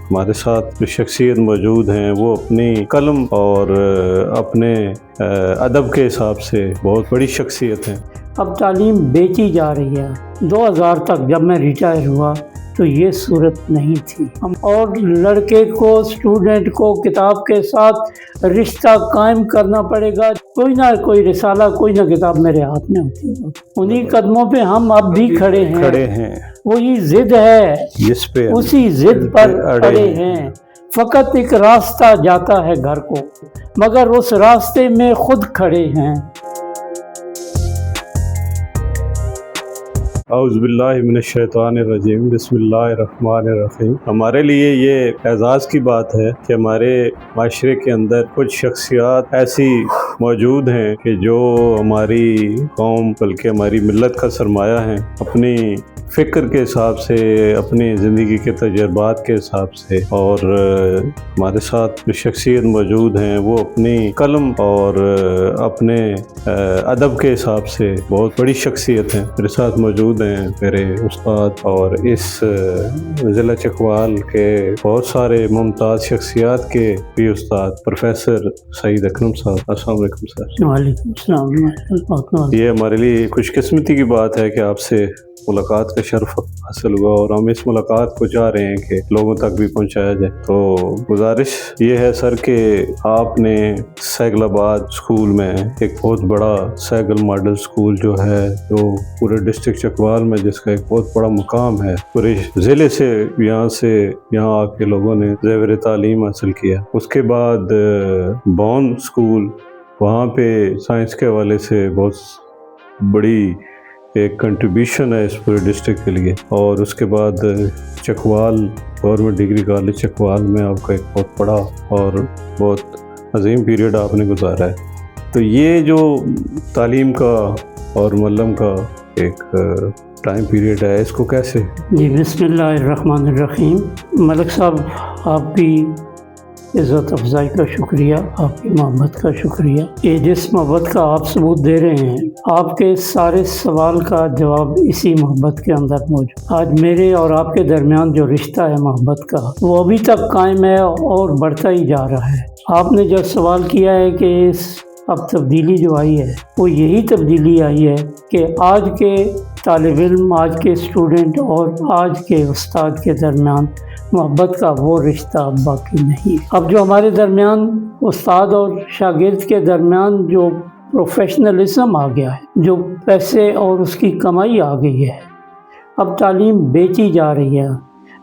ہمارے ساتھ جو شخصیت موجود ہیں وہ اپنی قلم اور اپنے ادب کے حساب سے بہت بڑی شخصیت ہیں۔ اب تعلیم بیچی جا رہی ہے۔ 2000 تک جب میں ریٹائر ہوا تو یہ صورت نہیں تھی، اور لڑکے کو، اسٹوڈنٹ کو کتاب کے ساتھ رشتہ قائم کرنا پڑے گا۔ کوئی نہ کوئی رسالہ، کوئی نہ کتاب میرے ہاتھ میں ہوتی ہے۔ انہی قدموں پہ ہم اب بھی کھڑے ہیں۔ وہی ضد ہے جس پہ اسی ضد پر اڑے ہیں۔ فقط ایک راستہ جاتا ہے گھر کو، مگر اس راستے میں خود کھڑے ہیں۔ اعوذ باللہ من الشیطان الرجیم، بسم اللہ الرحمن الرحیم۔ ہمارے لیے یہ اعزاز کی بات ہے کہ ہمارے معاشرے کے اندر کچھ شخصیات ایسی موجود ہیں کہ جو ہماری قوم بلکہ ہماری ملت کا سرمایہ ہیں۔ اپنی فکر کے حساب سے، اپنی زندگی کے تجربات کے حساب سے، اور ہمارے ساتھ جو شخصیت موجود ہیں وہ اپنی قلم اور اپنے ادب کے حساب سے بہت بڑی شخصیت ہیں۔ میرے ساتھ موجود ہیں میرے استاد اور اس ضلع چکوال کے بہت سارے ممتاز شخصیات کے بھی استاد پروفیسر سعید اکرم صاحب۔ السلام علیکم سر۔ وعلیکم السلام۔ یہ ہمارے لیے خوش قسمتی کی بات ہے کہ آپ سے ملاقات کا شرف حاصل ہوا، اور ہم اس ملاقات کو چاہ رہے ہیں کہ لوگوں تک بھی پہنچایا جائے۔ تو گزارش یہ ہے سر کہ آپ نے سیگل آباد اسکول میں ایک بہت بڑا سیگل ماڈل اسکول جو ہے، جو پورے ڈسٹرکٹ چکوال میں جس کا ایک بہت بڑا مقام ہے، پورے ضلع سے یہاں آ کے لوگوں نے زیور تعلیم حاصل کیا۔ اس کے بعد بون اسکول، وہاں پہ سائنس کے حوالے سے بہت بڑی ایک کنٹریبیوشن ہے اس پورے ڈسٹرکٹ کے لیے۔ اور اس کے بعد Chakwal government degree college Chakwal میں آپ کا ایک بہت بڑا اور بہت عظیم پیریڈ آپ نے گزارا ہے۔ تو یہ جو تعلیم کا اور معلم کا ایک ٹائم پیریڈ ہے، اس کو کیسے؟ جی بسم اللہ الرحمن الرحیم۔ ملک صاحب، آپ کی عزت افزائی کا شکریہ، آپ کی محبت کا شکریہ۔ یہ جس محبت کا آپ ثبوت دے رہے ہیں، آپ کے سارے سوال کا جواب اسی محبت کے اندر موجود۔ آج میرے اور آپ کے درمیان جو رشتہ ہے محبت کا، وہ ابھی تک قائم ہے اور بڑھتا ہی جا رہا ہے۔ آپ نے جو سوال کیا ہے کہ اب تبدیلی جو آئی ہے، وہ یہی تبدیلی آئی ہے کہ آج کے طالب علم، آج کے اسٹوڈنٹ اور آج کے استاد کے درمیان محبت کا وہ رشتہ اب باقی نہیں۔ اب جو ہمارے درمیان استاد اور شاگرد کے درمیان جو پروفیشنلزم آ گیا ہے، جو پیسے اور اس کی کمائی آ گئی ہے، اب تعلیم بیچی جا رہی ہے۔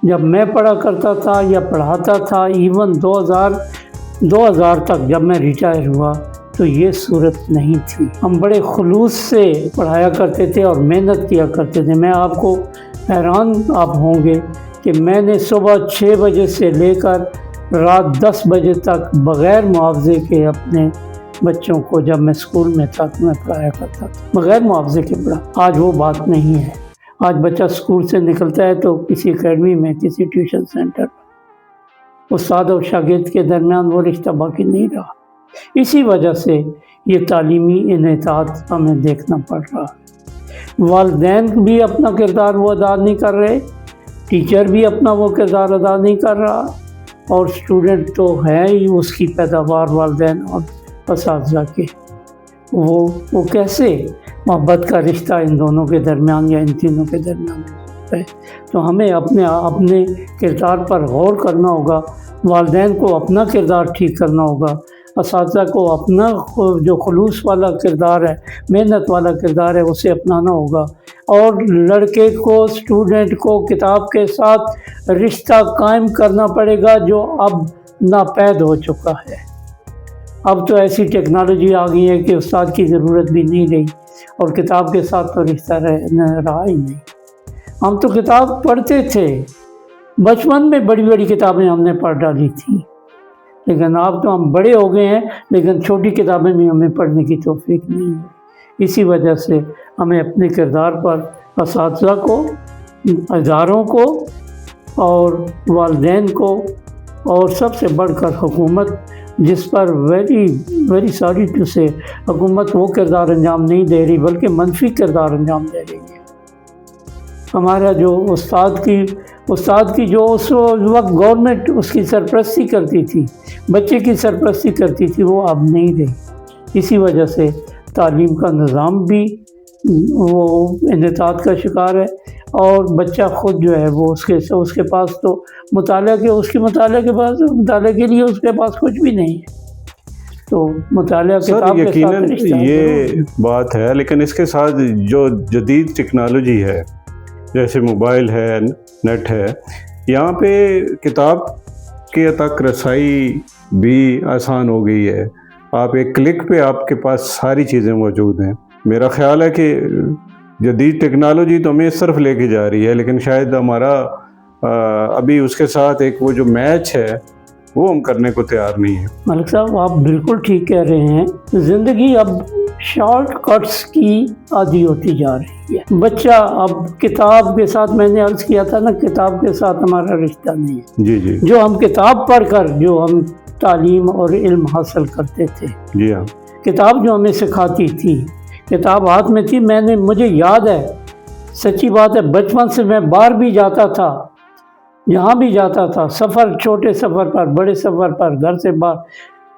جب میں پڑھا کرتا تھا یا پڑھاتا تھا، ایون 2000 تک جب میں ریٹائر ہوا تو یہ صورت نہیں تھی۔ ہم بڑے خلوص سے پڑھایا کرتے تھے اور محنت کیا کرتے تھے۔ میں آپ کو حیران آپ ہوں گے کہ میں نے صبح 6 بجے سے لے کر رات 10 بجے تک بغیر معاوضے کے اپنے بچوں کو، جب میں اسکول میں تھا تو میں پڑھایا کرتا تھا، بغیر معاوضے کے پڑھا۔ آج وہ بات نہیں ہے۔ آج بچہ اسکول سے نکلتا ہے تو کسی اکیڈمی میں، کسی ٹیوشن سینٹر میں، استاد اور شاگرد کے درمیان وہ رشتہ باقی نہیں رہا۔ اسی وجہ سے یہ تعلیمی انحطاط ہمیں دیکھنا پڑ رہا ہے۔ والدین بھی اپنا کردار وہ ادا نہیں کر رہے، ٹیچر بھی اپنا وہ کردار ادا نہیں کر رہا، اور اسٹوڈنٹ تو ہے ہی اس کی پیداوار والدین اور اساتذہ کے۔ وہ کیسے محبت کا رشتہ ان دونوں کے درمیان یا ان تینوں کے درمیان ہے؟ تو ہمیں اپنے کردار پر غور کرنا ہوگا، والدین کو اپنا کردار ٹھیک کرنا ہوگا، اساتذہ کو اپنا جو خلوص والا کردار ہے، محنت والا کردار ہے، اسے اپنانا ہوگا، اور لڑکے کو، اسٹوڈنٹ کو کتاب کے ساتھ رشتہ قائم کرنا پڑے گا جو اب ناپید ہو چکا ہے۔ اب تو ایسی ٹیکنالوجی آ گئی ہے کہ استاد کی ضرورت بھی نہیں رہی، اور کتاب کے ساتھ تو رشتہ رہا ہی نہیں۔ ہم تو کتاب پڑھتے تھے، بچپن میں بڑی بڑی کتابیں ہم نے پڑھ ڈالی تھیں، لیکن اب تو ہم بڑے ہو گئے ہیں لیکن چھوٹی کتابیں بھی ہمیں پڑھنے کی توفیق نہیں ہے۔ اسی وجہ سے ہمیں اپنے کردار پر اساتذہ کو، اداروں کو اور والدین کو، اور سب سے بڑھ کر حکومت، جس پر ویری سوری ٹو سے حکومت وہ کردار انجام نہیں دے رہی بلکہ منفی کردار انجام دے رہی ہے۔ ہمارا جو استاد کی استاد کی جو اس وقت گورنمنٹ اس کی سرپرستی کرتی تھی، بچے کی سرپرستی کرتی تھی، وہ اب نہیں رہی۔ اسی وجہ سے تعلیم کا نظام بھی وہ انحطاط کا شکار ہے، اور بچہ خود جو ہے وہ اس کے پاس تو مطالعہ کے لیے اس کے پاس کچھ بھی نہیں ہے۔ تو مطالعہ کتاب کے ساتھ یقیناً رشتہ یہ بات ہے، لیکن اس کے ساتھ جو جدید ٹیکنالوجی ہے، جیسے موبائل ہے، نیٹ ہے، یہاں پہ کتاب کے تک رسائی بھی آسان ہو گئی ہے۔ آپ ایک کلک پہ آپ کے پاس ساری چیزیں موجود ہیں۔ میرا خیال ہے کہ جدید ٹیکنالوجی تو ہمیں اس طرف لے کے جا رہی ہے، لیکن شاید ہمارا ابھی اس کے ساتھ ایک وہ جو میچ ہے وہ ہم کرنے کو تیار نہیں ہیں۔ ملک صاحب آپ بالکل ٹھیک کہہ رہے ہیں، زندگی اب شارٹ کٹس کی عادی ہوتی جا رہی ہے۔ بچہ اب کتاب کے ساتھ، میں نے عرض کیا تھا نا، کتاب کے ساتھ ہمارا رشتہ نہیں ہے۔ جی جی جو ہم کتاب پڑھ کر جو ہم تعلیم اور علم حاصل کرتے تھے، جی ہاں، کتاب جو ہمیں سکھاتی تھی، کتاب ہاتھ میں تھی۔ مجھے یاد ہے، سچی بات ہے، بچپن سے میں باہر بھی جاتا تھا، یہاں بھی جاتا تھا، سفر، چھوٹے سفر پر، بڑے سفر پر، گھر سے باہر،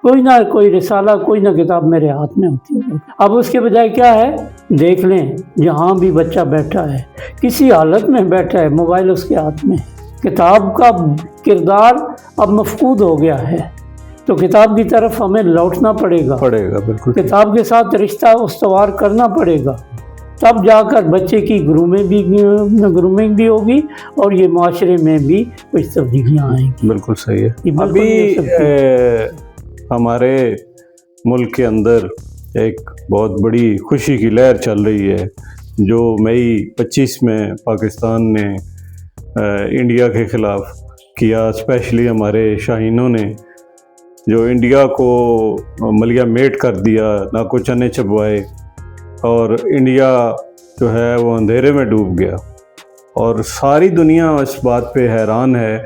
کوئی نہ کوئی رسالہ، کوئی نہ کتاب میرے ہاتھ میں ہوتی ہے۔ اب اس کے بجائے کیا ہے، دیکھ لیں جہاں بھی بچہ بیٹھا ہے، کسی حالت میں بیٹھا ہے، موبائل اس کے ہاتھ میں ہے۔ کتاب کا کردار اب مفقود ہو گیا ہے، تو کتاب کی طرف ہمیں لوٹنا پڑے گا، بالکل کتاب کے ساتھ رشتہ استوار کرنا پڑے گا، تب جا کر بچے کی گرومنگ بھی ہوگی، اور یہ معاشرے میں بھی کچھ تبدیلیاں آئیں گی۔ بالکل صحیح ہے۔ بالکل ابھی یہ سب ہمارے ملک کے اندر ایک بہت بڑی خوشی کی لہر چل رہی ہے، جو مئی 25 میں پاکستان نے انڈیا کے خلاف کیا، اسپیشلی ہمارے شاہینوں نے جو انڈیا کو ملیہ میٹ کر دیا، ناکو چنے چبوائے، اور انڈیا جو ہے وہ اندھیرے میں ڈوب گیا، اور ساری دنیا اس بات پہ حیران ہے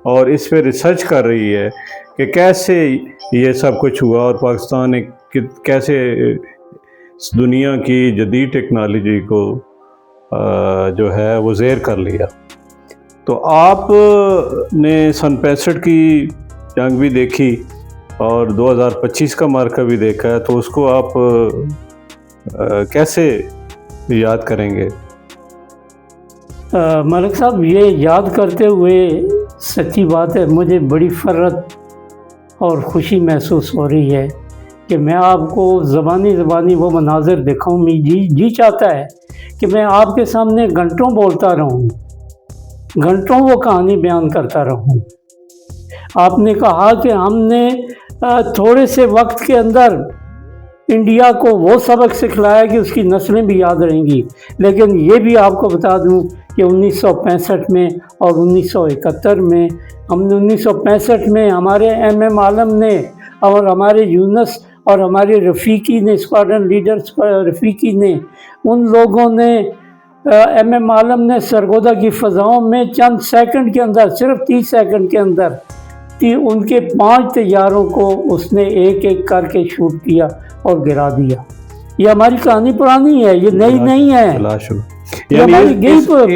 اور اس پہ ریسرچ کر رہی ہے کہ کیسے یہ سب کچھ ہوا، اور پاکستان نے کیسے اس دنیا کی جدید ٹیکنالوجی کو جو ہے وہ زیر کر لیا۔ تو آپ نے سن 65 کی جنگ بھی دیکھی اور 2025 کا مارکہ بھی دیکھا ہے، تو اس کو آپ کیسے یاد کریں گے؟ ملک صاحب، یہ یاد کرتے ہوئے سچی بات ہے، مجھے بڑی فرحت اور خوشی محسوس ہو رہی ہے کہ میں آپ کو زبانی وہ مناظر دکھاؤں۔ جی چاہتا ہے کہ میں آپ کے سامنے گھنٹوں بولتا رہوں، گھنٹوں وہ کہانی بیان کرتا رہوں۔ آپ نے کہا کہ ہم نے تھوڑے سے وقت کے اندر انڈیا کو وہ سبق سکھلایا کہ اس کی نسلیں بھی یاد رہیں گی، لیکن یہ بھی آپ کو بتا دوں کہ 1965 میں اور 1971 میں، ہم نے 1965 میں ہمارے ایم عالم نے اور ہمارے یونس اور ہمارے رفیقی نے، اسکواڈرن لیڈر رفیقی نے، ان لوگوں نے، ایم عالم نے سرگودا کی فضاؤں میں چند سیکنڈ کے اندر، صرف 30 سیکنڈ کے اندر ان کے 5 طیاروں کو اس نے ایک ایک کر کے شوٹ کیا اور گرا دیا۔ یہ ہماری کہانی پرانی ہے، یہ نئی نہیں ہے۔ یعنی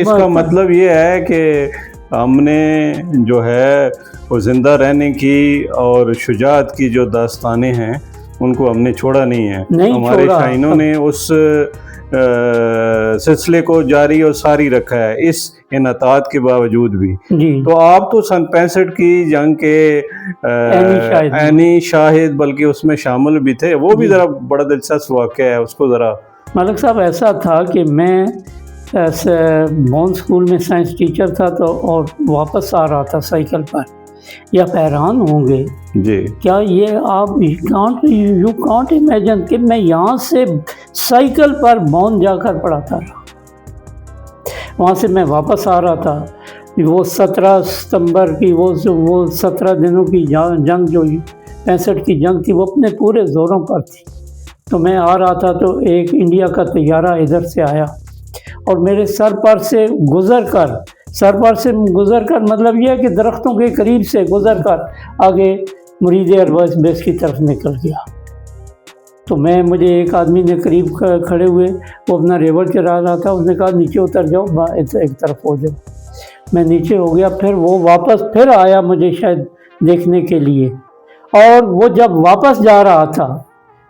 اس کا مطلب یہ ہے کہ ہم نے جو ہے وہ زندہ رہنے کی اور شجاعت کی جو داستانیں ہیں ان کو ہم نے چھوڑا نہیں ہے، ہمارے شاہینوں نے اس سلسلے کو جاری اور ساری رکھا ہے، اس انعطاف کے باوجود بھی۔ تو آپ تو سن 65 کی جنگ کے عینی شاہد، بلکہ اس میں شامل بھی تھے، وہ بھی ذرا بڑا دلچسپ واقعہ ہے، اس کو ذرا۔ ملک صاحب، ایسا تھا کہ میں بون اسکول میں سائنس ٹیچر تھا، تو اور واپس آ رہا تھا سائیکل پر۔ یا حیران ہوں گے جی، کیا یہ آپ یو کانٹ امیجن کہ میں یہاں سے سائیکل پر بون جا کر پڑھاتا رہا، وہاں سے میں واپس آ رہا تھا۔ وہ 17 ستمبر کی وہ 17 دنوں کی جنگ، جو 65 کی جنگ تھی، وہ اپنے پورے زوروں پر تھی۔ تو میں آ رہا تھا تو ایک انڈیا کا طیارہ ادھر سے آیا اور میرے سر پر سے گزر کر مطلب یہ ہے کہ درختوں کے قریب سے گزر کر آگے مرید ایئر بیس کی طرف نکل گیا۔ تو مجھے ایک آدمی نے قریب کھڑے ہوئے، وہ اپنا ریور چلا رہا تھا، اس نے کہا نیچے اتر جاؤ، ایک طرف ہو جاؤ۔ میں نیچے ہو گیا. پھر وہ واپس پھر آیا مجھے شاید دیکھنے کے لیے, اور وہ جب واپس جا رہا تھا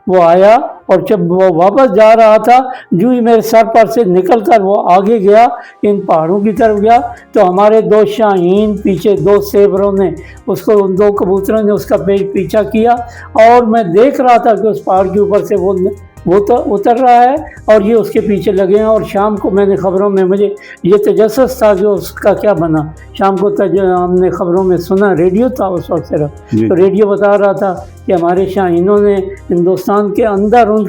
وہ آیا, اور جب وہ واپس جا رہا تھا جو ہی میرے سر پر سے نکل کر وہ آگے گیا ان پہاڑوں کی طرف گیا, تو ہمارے 2 شاہین پیچھے 2 سیبروں نے اس کو, ان 2 کبوتروں نے اس کا پیچھا کیا, اور میں دیکھ رہا تھا کہ اس پہاڑ کے اوپر سے وہ تو اتر رہا ہے اور یہ اس کے پیچھے لگے ہیں. اور شام کو میں نے خبروں میں مجھے یہ تجسس تھا کہ اس کا کیا بنا. شام کو ہم نے خبروں میں سنا, ریڈیو تھا اس وقت صرف, تو ریڈیو بتا رہا تھا کہ ہمارے شاہینوں نے ہندوستان کے اندر ان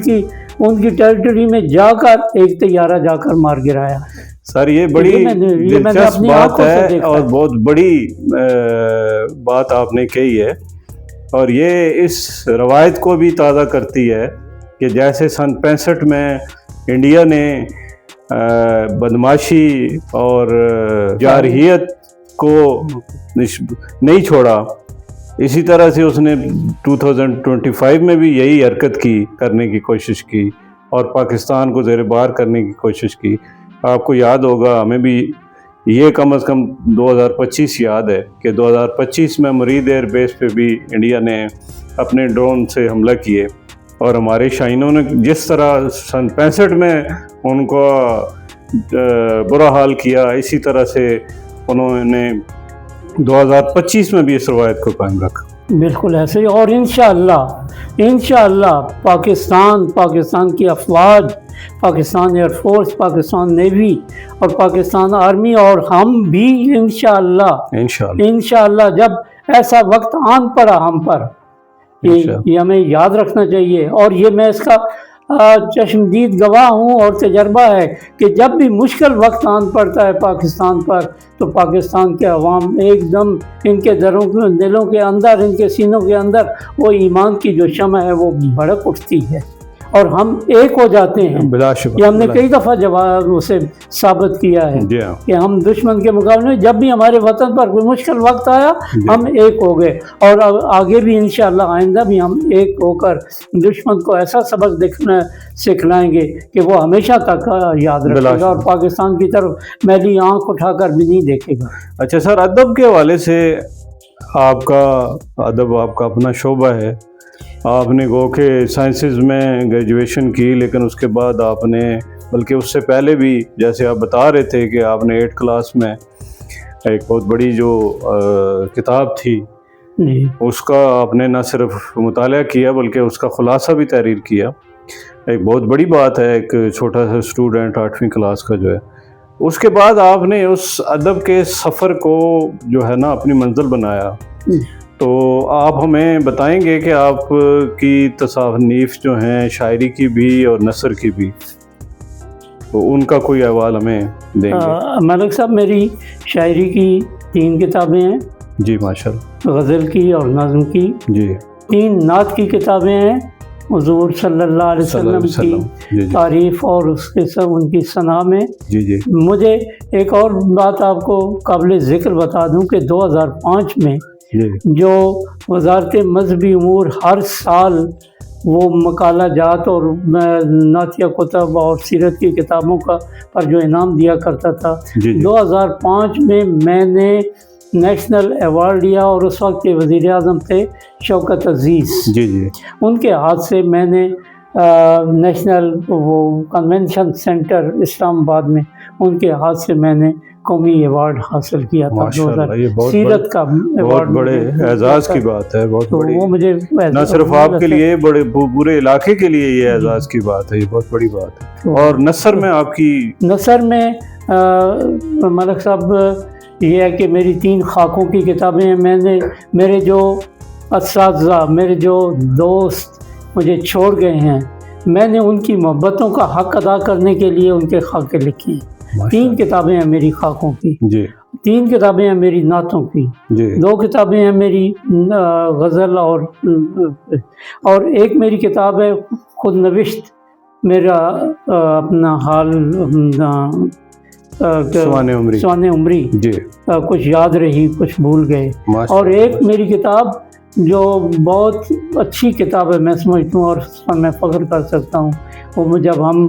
کی ٹیریٹری میں جا کر ایک طیارہ جا کر مار گرایا. سر یہ بڑی دلچسپ بات ہے اور بہت بڑی بات آپ نے کہی ہے, اور یہ اس روایت کو بھی تازہ کرتی ہے کہ جیسے سن 65 میں انڈیا نے بدماشی اور جارحیت کو نہیں چھوڑا, اسی طرح سے اس نے 2025 میں بھی یہی حرکت کرنے کی کوشش کی اور پاکستان کو زیر بار کرنے کی کوشش کی. آپ کو یاد ہوگا, ہمیں بھی یہ کم از کم 2025 یاد ہے کہ 2025 میں مرید ایئر بیس پہ بھی انڈیا نے اپنے ڈرون سے حملہ کیے, اور ہمارے شاہینوں نے جس طرح سن 65 میں ان کو برا حال کیا, اسی طرح سے انہوں نے 2025 میں بھی اس روایت کو قائم رکھا. بالکل ایسے ہی, اور انشاءاللہ پاکستان کی افواج, Pakistan air force, Pakistan navy اور پاکستان آرمی, اور ہم بھی انشاءاللہ جب ایسا وقت آن پڑا ہم پر, یہ ہمیں یاد رکھنا چاہیے. اور یہ میں اس کا چشمدید گواہ ہوں, اور تجربہ ہے کہ جب بھی مشکل وقت آن پڑتا ہے پاکستان پر, تو پاکستان کے عوام ایک دم ان کے دلوں کے اندر, ان کے سینوں کے اندر وہ ایمان کی جو شمع ہے وہ بھڑک اٹھتی ہے, اور ہم ایک ہو جاتے ہیں. یہ ہم نے کئی دفعہ جواب اسے ثابت کیا ہے کہ ہم دشمن کے مقابلے میں جب بھی ہمارے وطن پر کوئی مشکل وقت آیا ہم ایک ہو گئے, اور آگے بھی انشاءاللہ آئندہ بھی ہم ایک ہو کر دشمن کو ایسا سبق سکھلائیں گے کہ وہ ہمیشہ تک یاد رکھے گا اور پاکستان کی طرف میلی آنکھ اٹھا کر بھی نہیں دیکھے گا. اچھا سر, ادب کے حوالے سے آپ کا اپنا شعبہ ہے, آپ نے گو کہ سائنسز میں گریجویشن کی, لیکن اس کے بعد آپ نے, بلکہ اس سے پہلے بھی جیسے آپ بتا رہے تھے کہ آپ نے 8 کلاس میں ایک بہت بڑی جو کتاب تھی اس کا آپ نے نہ صرف مطالعہ کیا بلکہ اس کا خلاصہ بھی تحریر کیا. ایک بہت بڑی بات ہے ایک چھوٹا سا اسٹوڈنٹ 8ویں کلاس کا جو ہے. اس کے بعد آپ نے اس ادب کے سفر کو جو ہے نا اپنی منزل بنایا, تو آپ ہمیں بتائیں گے کہ آپ کی تصانیف جو ہیں شاعری کی بھی اور نثر کی بھی, تو ان کا کوئی احوال ہمیں دیں گے؟ ملک صاحب, میری شاعری کی 3 کتابیں ہیں. جی ماشاءاللہ. غزل کی اور نظم کی. جی. 3 نعت کی کتابیں ہیں, حضور صلی اللہ علیہ وسلم کی تعریف اور اس کے سب ان کی ثنا میں. جی. مجھے ایک اور بات آپ کو قابل ذکر بتا دوں کہ 2005 میں جو وزارت مذہبی امور ہر سال وہ مقالہ جات اور نعتیہ کتب اور سیرت کی کتابوں پر جو انعام دیا کرتا تھا, 2005 میں نے نیشنل ایوارڈ لیا, اور اس وقت کے وزیر اعظم تھے شوکت عزیز. جی. ان کے ہاتھ سے میں نے نیشنل وہ کنونشن سینٹر اسلام آباد میں ان کے ہاتھ سے میں نے قومی ایوارڈ حاصل کیا تھا. سیرت کا بہت بڑے اعزاز کی بات ہے, بہت بڑی, وہ مجھے نہ صرف آپ کے لیے بڑے پورے علاقے کے لیے یہ اعزاز کی بات ہے, یہ بہت بڑی بات ہے. اور نثر میں آپ کی, نثر میں ملک صاحب یہ ہے کہ میری 3 خاکوں کی کتابیں ہیں. میں نے, میرے جو اساتذہ, میرے جو دوست مجھے چھوڑ گئے ہیں, میں نے ان کی محبتوں کا حق ادا کرنے کے لیے ان کے خاکے لکھی ہیں. 3 کتابیں ہیں میری خاکوں کی. 3 کتابیں ہیں میری نعتوں کی. 2 کتابیں ہیں میری غزل اور ایک میری کتاب ہے خود نوشت, میرا اپنا حال سوانح عمری, کچھ یاد رہی کچھ بھول گئے. اور ایک میری کتاب جو بہت اچھی کتاب ہے میں سمجھتا ہوں اور اس پر میں فخر کر سکتا ہوں, وہ جب ہم